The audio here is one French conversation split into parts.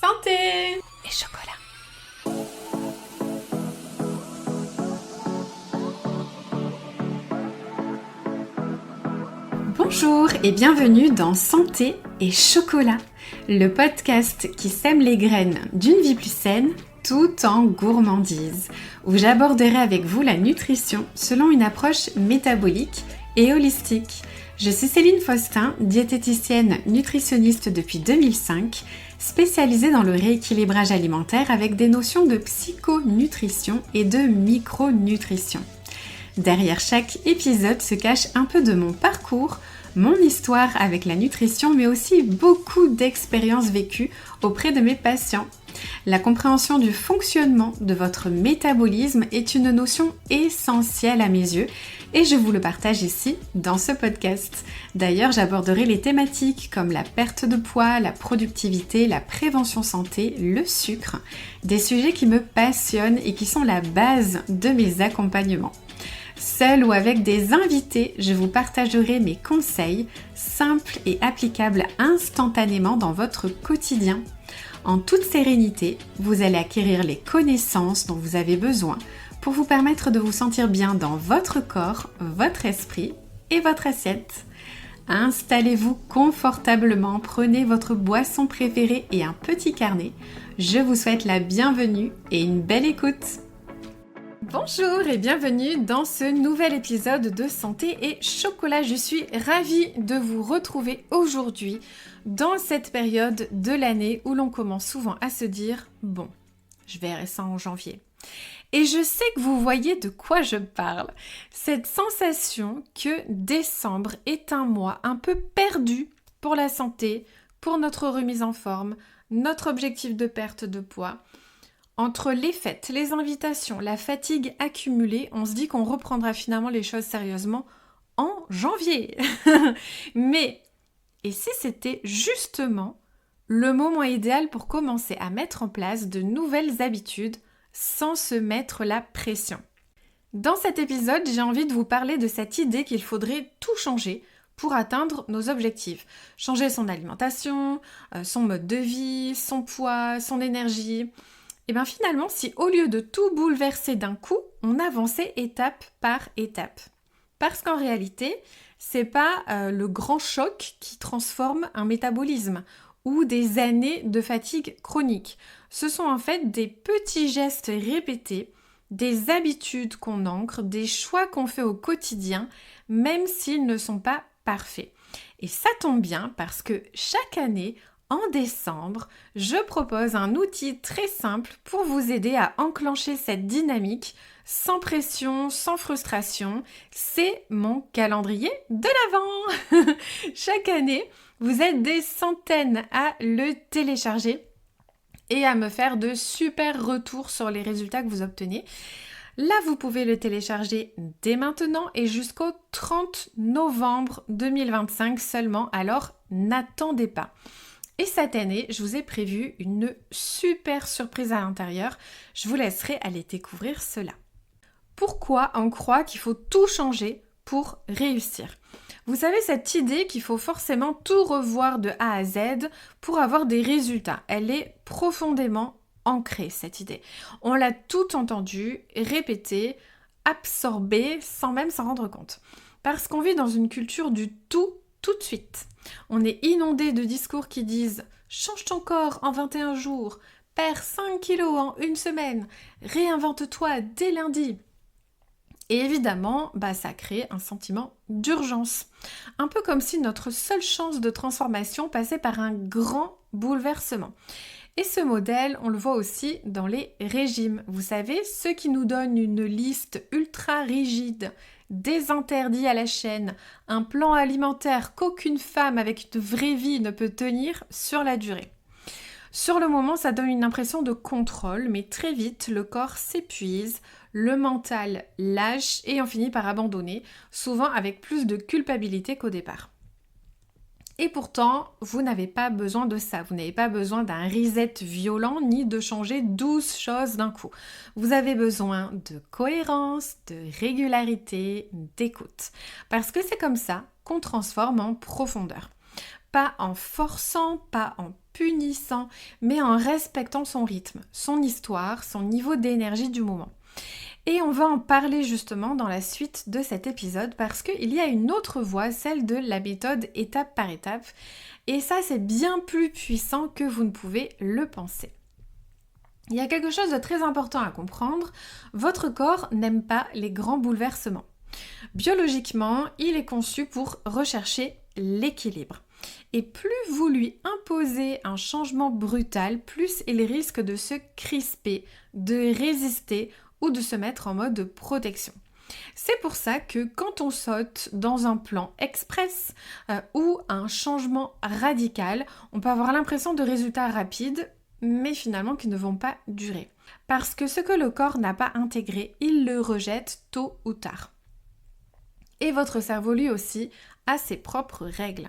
Santé et chocolat. Bonjour et bienvenue dans Santé et chocolat, le podcast qui sème les graines d'une vie plus saine tout en gourmandise, où j'aborderai avec vous la nutrition selon une approche métabolique et holistique. Je suis Céline Faustin, diététicienne nutritionniste depuis 2005, spécialisée dans le rééquilibrage alimentaire avec des notions de psychonutrition et de micronutrition. Derrière chaque épisode se cache un peu de mon parcours, mon histoire avec la nutrition, mais aussi beaucoup d'expériences vécues auprès de mes patients. La compréhension du fonctionnement de votre métabolisme est une notion essentielle à mes yeux et je vous le partage ici dans ce podcast. D'ailleurs, j'aborderai les thématiques comme la perte de poids, la productivité, la prévention santé, le sucre, des sujets qui me passionnent et qui sont la base de mes accompagnements. Seule ou avec des invités, je vous partagerai mes conseils simples et applicables instantanément dans votre quotidien. En toute sérénité, vous allez acquérir les connaissances dont vous avez besoin pour vous permettre de vous sentir bien dans votre corps, votre esprit et votre assiette. Installez-vous confortablement, prenez votre boisson préférée et un petit carnet. Je vous souhaite la bienvenue et une belle écoute. Bonjour et bienvenue dans ce nouvel épisode de Santé et Chocolat. Je suis ravie de vous retrouver aujourd'hui dans cette période de l'année où l'on commence souvent à se dire « Bon, je verrai ça en janvier ». Et je sais que vous voyez de quoi je parle. Cette sensation que décembre est un mois un peu perdu pour la santé, pour notre remise en forme, notre objectif de perte de poids. Entre les fêtes, les invitations, la fatigue accumulée, on se dit qu'on reprendra finalement les choses sérieusement en janvier. Mais, et si c'était justement le moment idéal pour commencer à mettre en place de nouvelles habitudes sans se mettre la pression? Dans cet épisode, j'ai envie de vous parler de cette idée qu'il faudrait tout changer pour atteindre nos objectifs. Changer son alimentation, son mode de vie, son poids, son énergie. Et bien finalement, si au lieu de tout bouleverser d'un coup, on avançait étape par étape. Parce qu'en réalité, c'est pas le grand choc qui transforme un métabolisme ou des années de fatigue chronique. Ce sont en fait des petits gestes répétés, des habitudes qu'on ancre, des choix qu'on fait au quotidien, même s'ils ne sont pas parfaits. Et ça tombe bien parce que chaque année, en décembre, je propose un outil très simple pour vous aider à enclencher cette dynamique sans pression, sans frustration. C'est mon calendrier de l'Avent. Chaque année, vous êtes des centaines à le télécharger et à me faire de super retours sur les résultats que vous obtenez. Là, vous pouvez le télécharger dès maintenant et jusqu'au 30 novembre 2025 seulement, alors n'attendez pas. Et cette année, je vous ai prévu une super surprise à l'intérieur. Je vous laisserai aller découvrir cela. Pourquoi on croit qu'il faut tout changer pour réussir? Vous savez, cette idée qu'il faut forcément tout revoir de A à Z pour avoir des résultats, elle est profondément ancrée, cette idée. On l'a tout entendu, répété, absorbé, sans même s'en rendre compte. Parce qu'on vit dans une culture du tout de suite. On est inondé de discours qui disent « Change ton corps en 21 jours, perds 5 kilos en une semaine, réinvente-toi dès lundi ». Et évidemment, ça crée un sentiment d'urgence. Un peu comme si notre seule chance de transformation passait par un grand bouleversement. Et ce modèle, on le voit aussi dans les régimes. Vous savez, ceux qui nous donnent une liste ultra rigide, des interdits à la chaîne, un plan alimentaire qu'aucune femme avec une vraie vie ne peut tenir sur la durée. Sur le moment, ça donne une impression de contrôle, mais très vite, le corps s'épuise, le mental lâche et on finit par abandonner, souvent avec plus de culpabilité qu'au départ. Et pourtant, vous n'avez pas besoin de ça. Vous n'avez pas besoin d'un reset violent ni de changer 12 choses d'un coup. Vous avez besoin de cohérence, de régularité, d'écoute. Parce que c'est comme ça qu'on transforme en profondeur. Pas en forçant, pas en punissant, mais en respectant son rythme, son histoire, son niveau d'énergie du moment. Et on va en parler justement dans la suite de cet épisode parce qu'il y a une autre voie, celle de la méthode étape par étape. Et ça, c'est bien plus puissant que vous ne pouvez le penser. Il y a quelque chose de très important à comprendre. Votre corps n'aime pas les grands bouleversements. Biologiquement, il est conçu pour rechercher l'équilibre. Et plus vous lui imposez un changement brutal, plus il risque de se crisper, de résister ou de se mettre en mode protection. C'est pour ça que quand on saute dans un plan express ou un changement radical, on peut avoir l'impression de résultats rapides, mais finalement qui ne vont pas durer. Parce que ce que le corps n'a pas intégré, il le rejette tôt ou tard. Et votre cerveau lui aussi a ses propres règles.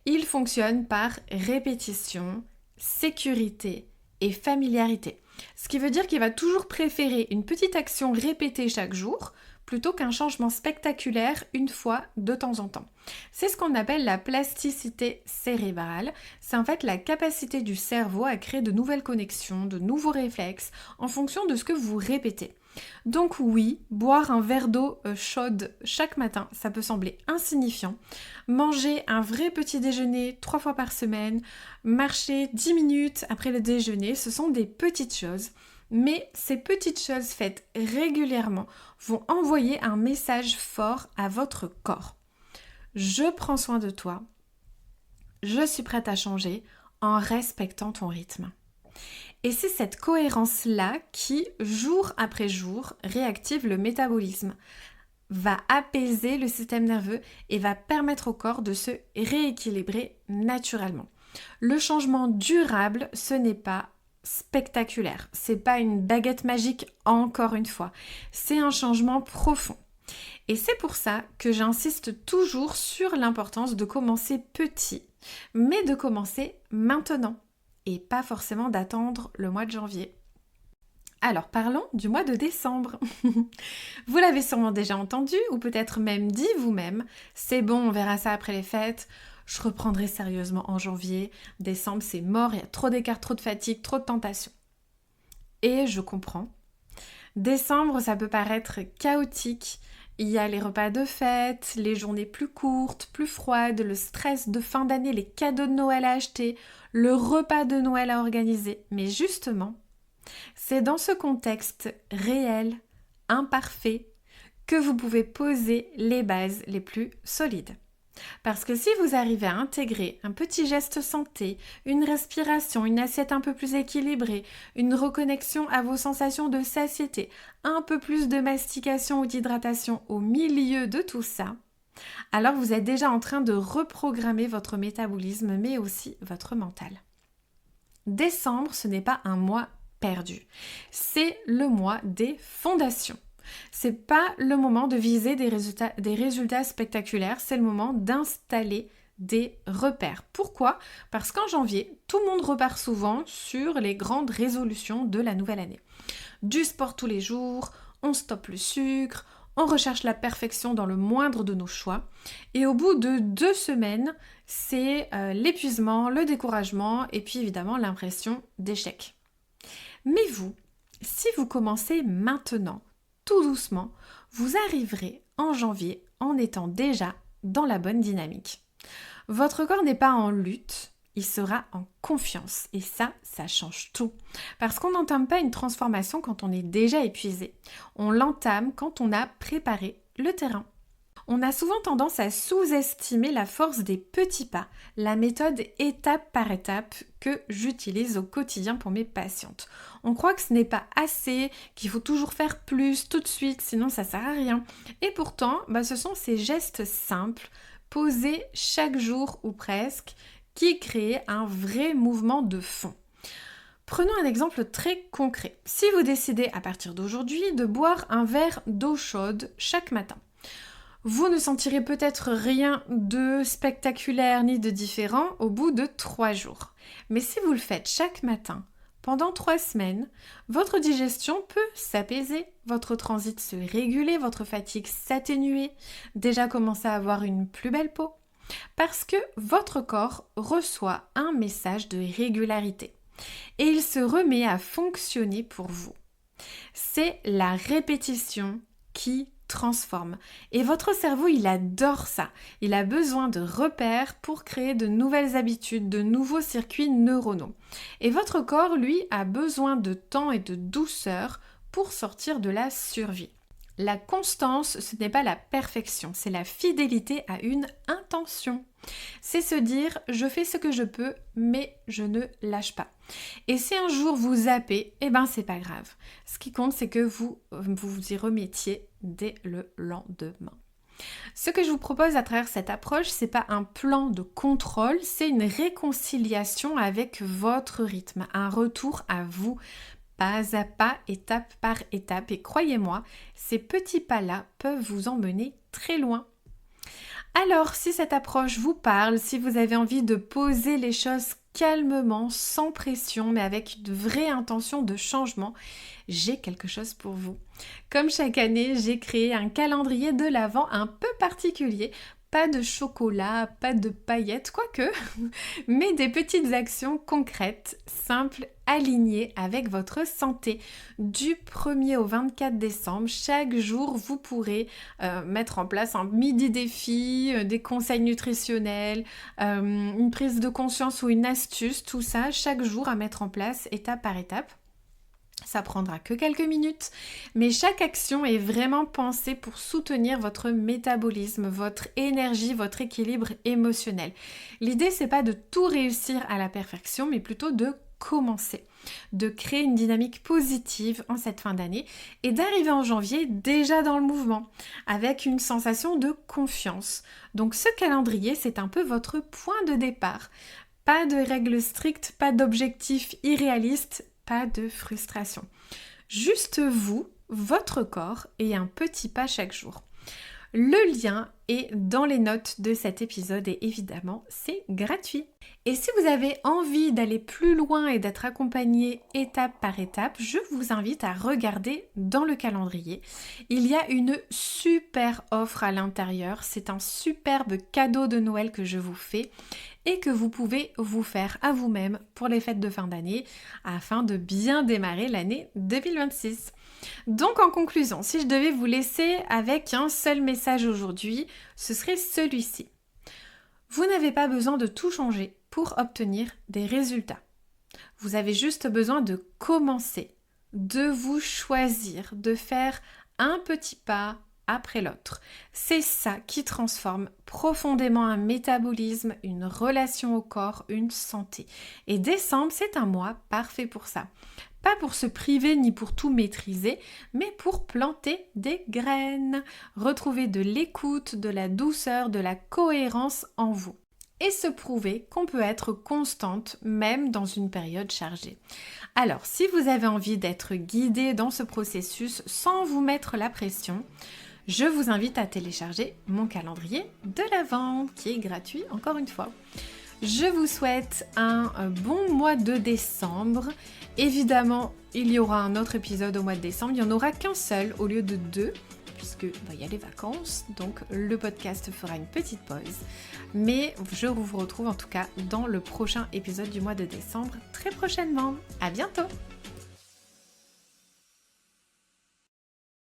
Il fonctionne par répétition, sécurité et familiarité. Ce qui veut dire qu'il va toujours préférer une petite action répétée chaque jour plutôt qu'un changement spectaculaire une fois de temps en temps. C'est ce qu'on appelle la plasticité cérébrale. C'est en fait la capacité du cerveau à créer de nouvelles connexions, de nouveaux réflexes en fonction de ce que vous répétez. Donc oui, boire un verre d'eau chaude chaque matin, ça peut sembler insignifiant. Manger un vrai petit déjeuner 3 fois par semaine, marcher 10 minutes après le déjeuner, ce sont des petites choses. Mais ces petites choses faites régulièrement vont envoyer un message fort à votre corps. Je prends soin de toi. Je suis prête à changer en respectant ton rythme. Et c'est cette cohérence-là qui, jour après jour, réactive le métabolisme, va apaiser le système nerveux et va permettre au corps de se rééquilibrer naturellement. Le changement durable, ce n'est pas spectaculaire, c'est pas une baguette magique encore une fois, c'est un changement profond. Et c'est pour ça que j'insiste toujours sur l'importance de commencer petit, mais de commencer maintenant et pas forcément d'attendre le mois de janvier. Alors parlons du mois de décembre. Vous l'avez sûrement déjà entendu ou peut-être même dit vous-même, c'est bon, on verra ça après les fêtes. Je reprendrai sérieusement en janvier. Décembre, c'est mort, il y a trop d'écart, trop de fatigue, trop de tentation. Et je comprends. Décembre, ça peut paraître chaotique. Il y a les repas de fête, les journées plus courtes, plus froides, le stress de fin d'année, les cadeaux de Noël à acheter, le repas de Noël à organiser. Mais justement, c'est dans ce contexte réel, imparfait, que vous pouvez poser les bases les plus solides. Parce que si vous arrivez à intégrer un petit geste santé, une respiration, une assiette un peu plus équilibrée, une reconnexion à vos sensations de satiété, un peu plus de mastication ou d'hydratation au milieu de tout ça, alors vous êtes déjà en train de reprogrammer votre métabolisme mais aussi votre mental. Décembre, ce n'est pas un mois perdu, c'est le mois des fondations. C'est pas le moment de viser des résultats spectaculaires, c'est le moment d'installer des repères. Pourquoi ? Parce qu'en janvier, tout le monde repart souvent sur les grandes résolutions de la nouvelle année. Du sport tous les jours, on stoppe le sucre, on recherche la perfection dans le moindre de nos choix. Et au bout de 2 semaines, c'est l'épuisement, le découragement et puis évidemment l'impression d'échec. Mais vous, si vous commencez maintenant, tout doucement, vous arriverez en janvier en étant déjà dans la bonne dynamique. Votre corps n'est pas en lutte, il sera en confiance. Et ça change tout. Parce qu'on n'entame pas une transformation quand on est déjà épuisé. On l'entame quand on a préparé le terrain. On a souvent tendance à sous-estimer la force des petits pas, la méthode étape par étape que j'utilise au quotidien pour mes patientes. On croit que ce n'est pas assez, qu'il faut toujours faire plus tout de suite, sinon ça sert à rien. Et pourtant, ce sont ces gestes simples, posés chaque jour ou presque, qui créent un vrai mouvement de fond. Prenons un exemple très concret. Si vous décidez à partir d'aujourd'hui de boire un verre d'eau chaude chaque matin, vous ne sentirez peut-être rien de spectaculaire ni de différent au bout de 3 jours. Mais si vous le faites chaque matin, pendant 3 semaines, votre digestion peut s'apaiser, votre transit se réguler, votre fatigue s'atténuer, déjà commencer à avoir une plus belle peau. Parce que votre corps reçoit un message de régularité et il se remet à fonctionner pour vous. C'est la répétition qui transforme. Et votre cerveau, il adore ça. Il a besoin de repères pour créer de nouvelles habitudes, de nouveaux circuits neuronaux. Et votre corps, lui, a besoin de temps et de douceur pour sortir de la survie. La constance, ce n'est pas la perfection, c'est la fidélité à une intention. C'est se dire, je fais ce que je peux, mais je ne lâche pas. Et si un jour vous zappez, c'est pas grave. Ce qui compte, c'est que vous y remettiez dès le lendemain. Ce que je vous propose à travers cette approche, c'est pas un plan de contrôle, c'est une réconciliation avec votre rythme, un retour à vous, pas à pas, étape par étape. Et croyez-moi, ces petits pas-là peuvent vous emmener très loin. Alors, si cette approche vous parle, si vous avez envie de poser les choses calmement, sans pression, mais avec une vraie intention de changement, j'ai quelque chose pour vous. Comme chaque année, j'ai créé un calendrier de l'Avent un peu particulier. Pas de chocolat, pas de paillettes, quoique, mais des petites actions concrètes, simples, alignées avec votre santé. Du 1er au 24 décembre, chaque jour, vous pourrez mettre en place un midi défi, des conseils nutritionnels, une prise de conscience ou une astuce, tout ça, chaque jour à mettre en place, étape par étape. Ça prendra que quelques minutes, mais chaque action est vraiment pensée pour soutenir votre métabolisme, votre énergie, votre équilibre émotionnel. L'idée, c'est pas de tout réussir à la perfection, mais plutôt de commencer, de créer une dynamique positive en cette fin d'année et d'arriver en janvier déjà dans le mouvement, avec une sensation de confiance. Donc ce calendrier, c'est un peu votre point de départ. Pas de règles strictes, pas d'objectifs irréalistes, pas de frustration. Juste vous, votre corps et un petit pas chaque jour. Le lien est dans les notes de cet épisode et évidemment, c'est gratuit. Et si vous avez envie d'aller plus loin et d'être accompagné étape par étape, je vous invite à regarder dans le calendrier. Il y a une super offre à l'intérieur. C'est un superbe cadeau de Noël que je vous fais et que vous pouvez vous faire à vous-même pour les fêtes de fin d'année afin de bien démarrer l'année 2026. Donc en conclusion, si je devais vous laisser avec un seul message aujourd'hui, ce serait celui-ci. Vous n'avez pas besoin de tout changer pour obtenir des résultats. Vous avez juste besoin de commencer, de vous choisir, de faire un petit pas après l'autre. C'est ça qui transforme profondément un métabolisme, une relation au corps, une santé. Et décembre, c'est un mois parfait pour ça. Pas pour se priver ni pour tout maîtriser, mais pour planter des graines, retrouver de l'écoute, de la douceur, de la cohérence en vous. Et se prouver qu'on peut être constante même dans une période chargée. Alors, si vous avez envie d'être guidé dans ce processus sans vous mettre la pression, je vous invite à télécharger mon calendrier de l'Avent qui est gratuit encore une fois. Je vous souhaite un bon mois de décembre. Évidemment, il y aura un autre épisode au mois de décembre. Il n'y en aura qu'un seul au lieu de 2, puisque y a les vacances. Donc le podcast fera une petite pause. Mais je vous retrouve en tout cas dans le prochain épisode du mois de décembre très prochainement. À bientôt!